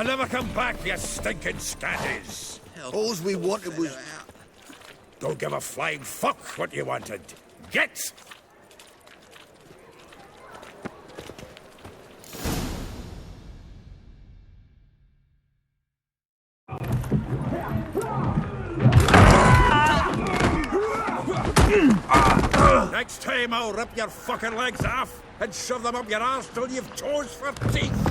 I'll never come back, you stinking scanties. All we wanted was... Don't give a flying fuck what you wanted. Get! Next time I'll rip your fucking legs off and shove them up your arse till you've toes for teeth.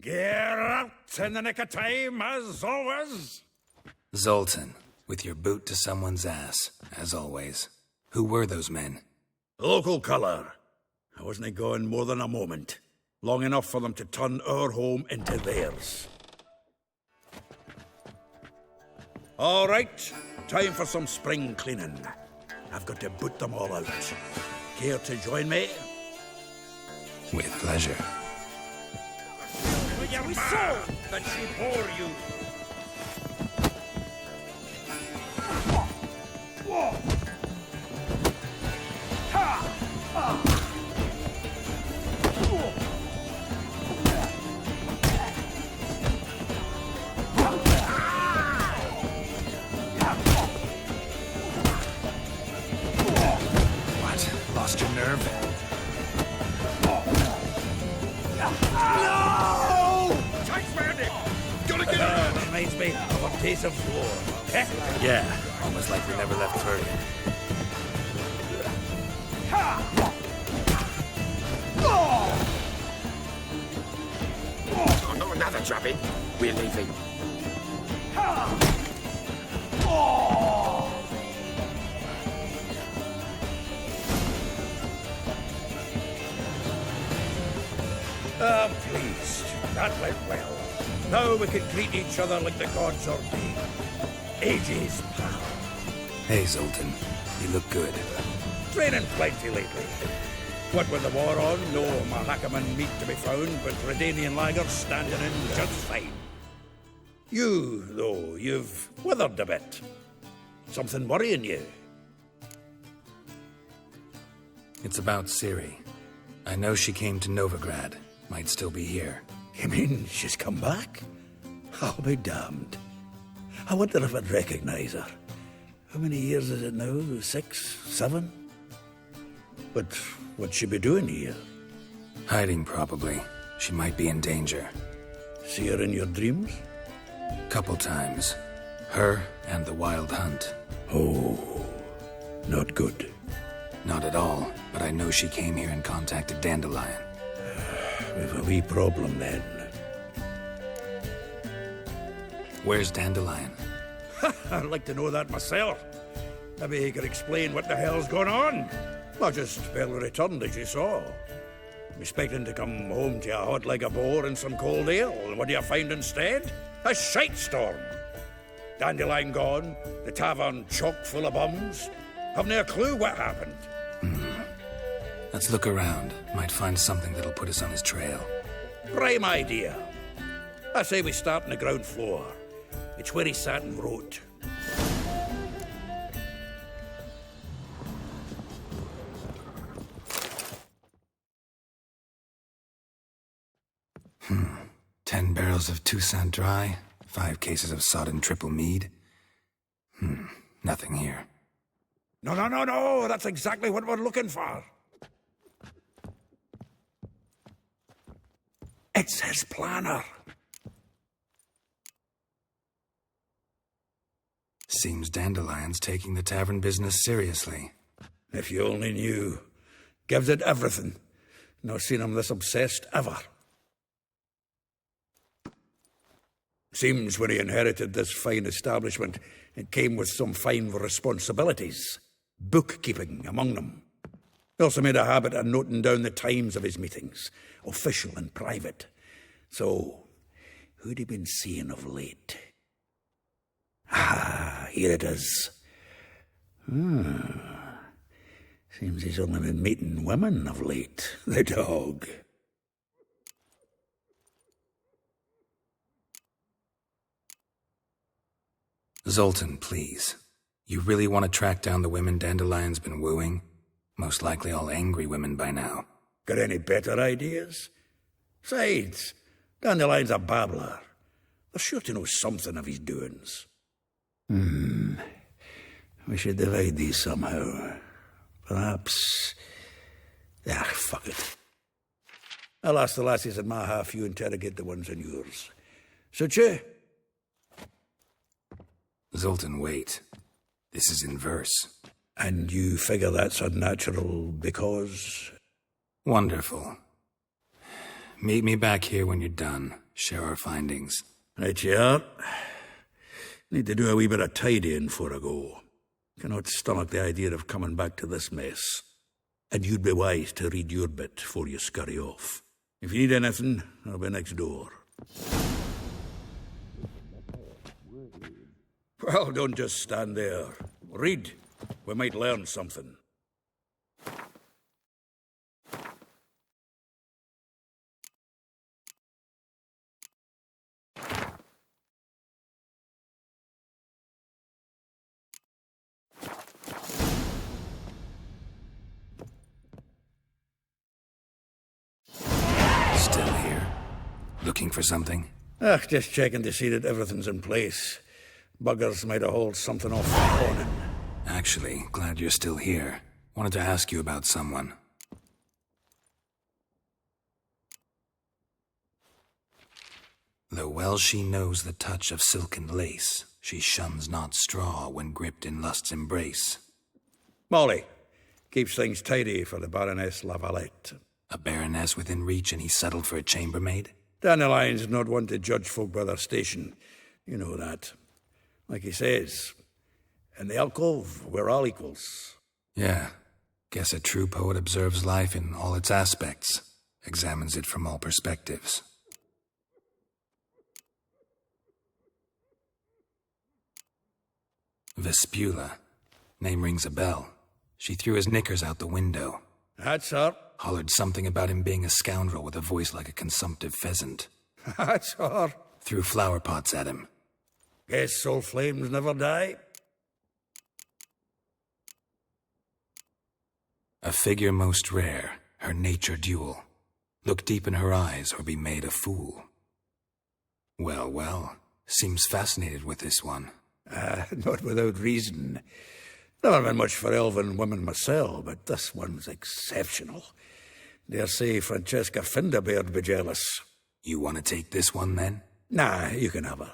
Get out in the nick of time, as always. Zoltan, with your boot to someone's ass, as always. Who were those men? Local colour. I wasn't gone more than a moment. Long enough for them to turn our home into theirs. All right, time for some spring cleaning. I've got to boot them all out. Care to join me? With pleasure. You mad that she bore you. What? Lost your nerve? Reminds me of a piece of floor. Eh? Yeah, almost like we never left Bergen. Oh, not another drubbing. We're leaving. Pleased. That went well. Now we can greet each other like the gods ordained. Ages, pal. Hey, Zoltan. You look good. Training plenty lately. What with the war on, no Mahakaman meat to be found, but Redanian lagers standing in just fine. You, though, you've withered a bit. Something worrying you? It's about Ciri. I know she came to Novigrad. Might still be here. You mean she's come back? I'll be damned. I wonder if I'd recognize her. How many years is it now? 6, 7? But what'd she be doing here? Hiding, probably. She might be in danger. See her in your dreams? Couple times. Her and the Wild Hunt. Oh, not good. Not at all, but I know she came here and contacted Dandelion. We've a wee problem then. Where's Dandelion? I'd like to know that myself. Maybe he could explain what the hell's going on. I just barely returned, as you saw. I'm expecting to come home to a hot leg of boar and some cold ale, and what do you find instead? A shite storm. Dandelion gone, the tavern chock full of bums. Haven't a clue what happened. Let's look around. Might find something that'll put us on his trail. Prime idea. I say we start on the ground floor. It's where he sat and wrote. Hmm. 10 barrels of Toussaint Dry, 5 cases of sodden triple mead. Nothing here. No. That's exactly what we're looking for. It's his planner. Seems Dandelion's taking the tavern business seriously. If you only knew. Gives it everything. Not seen him this obsessed ever. Seems when he inherited this fine establishment, it came with some fine responsibilities. Bookkeeping among them. He also made a habit of noting down the times of his meetings, official and private. So, who'd he been seeing of late? Ah, here it is. Seems he's only been meeting women of late, the dog. Zoltan, please. You really want to track down the women Dandelion's been wooing? Most likely all angry women by now. Got any better ideas? Besides, Dandelion's a babbler. They're sure to know something of his doings. We should divide these somehow. Perhaps... fuck it. I'll ask the lassies in my half, you interrogate the ones in yours. Suit you? Zoltan, wait. This is in verse. And you figure that's unnatural because... Wonderful. Meet me back here when you're done. Share our findings. Right you are. Need to do a wee bit of tidying before I go. Cannot stomach the idea of coming back to this mess. And you'd be wise to read your bit before you scurry off. If you need anything, I'll be next door. Well, don't just stand there. Read. We might learn something. Still here? Looking for something? Just checking to see that everything's in place. Buggers might have hauled something off the morning. Actually, glad you're still here. Wanted to ask you about someone. Though well she knows the touch of silken lace, she shuns not straw when gripped in lust's embrace. Molly. Keeps things tidy for the Baroness Lavalette. A baroness within reach and he's settled for a chambermaid? Dandelion's not one to judge folk by their station. You know that. Like he says, in the alcove, we're all equals. Yeah. Guess a true poet observes life in all its aspects, examines it from all perspectives. Vespula. Name rings a bell. She threw his knickers out the window. That's her. Hollered something about him being a scoundrel with a voice like a consumptive pheasant. That's her. Threw flower pots at him. Guess soul flames never die. A figure most rare, her nature dual. Look deep in her eyes or be made a fool. Well, well, seems fascinated with this one. Not without reason. Never been much for elven women myself, but this one's exceptional. Dare say Francesca Finderbeard be jealous. You want to take this one, then? Nah, you can have her.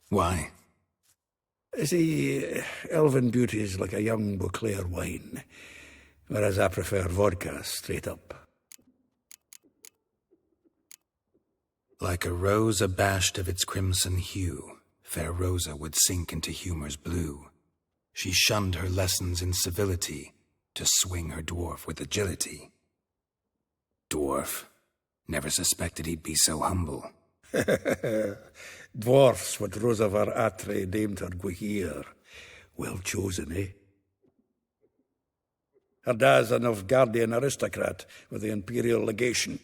Why? See, elven beauty's like a young Beauclair wine, whereas I prefer vodka straight up. Like a rose abashed of its crimson hue, fair Rosa would sink into humor's blue. She shunned her lessons in civility to swing her dwarf with agility. Dwarf. Never suspected he'd be so humble. Dwarfs what Rosavar Atre named her Guihir. Well chosen, eh? Her dad's a Novgardian aristocrat with the imperial legation.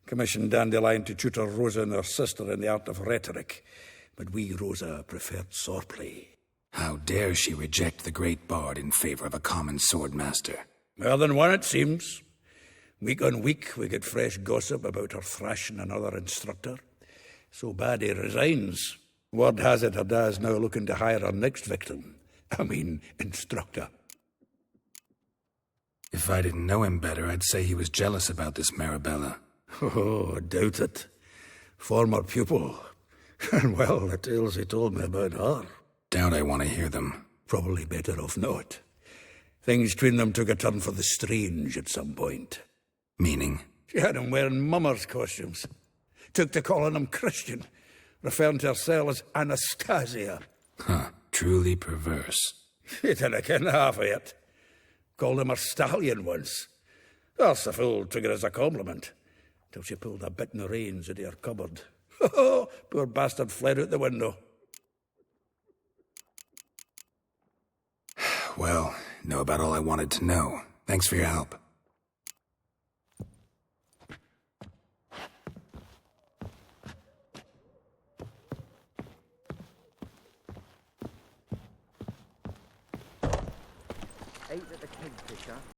Commissioned Dandelion to tutor Rosa and her sister in the art of rhetoric, but we, Rosa, preferred swordplay. How dare she reject the great bard in favor of a common swordmaster? More than one, it seems. Week on week, we get fresh gossip about her thrashing another instructor. So bad he resigns. Word has it her dad's now looking to hire her next victim. I mean, instructor. If I didn't know him better, I'd say he was jealous about this Marabella. Oh, I doubt it. Former pupil. And well, the tales he told me about her. Doubt I want to hear them. Probably better off not. Things between them took a turn for the strange at some point. Meaning? She had him wearing mummers' costumes. Took to calling him Christian, referring to herself as Anastasia. Huh, truly perverse. He didn't ken half of it. Called him a stallion once. That's the fool took it as a compliment, till she pulled a bit in the reins into her cupboard. Oh, poor bastard fled out the window. Well, know about all I wanted to know. Thanks for your help. ate at the Kingfisher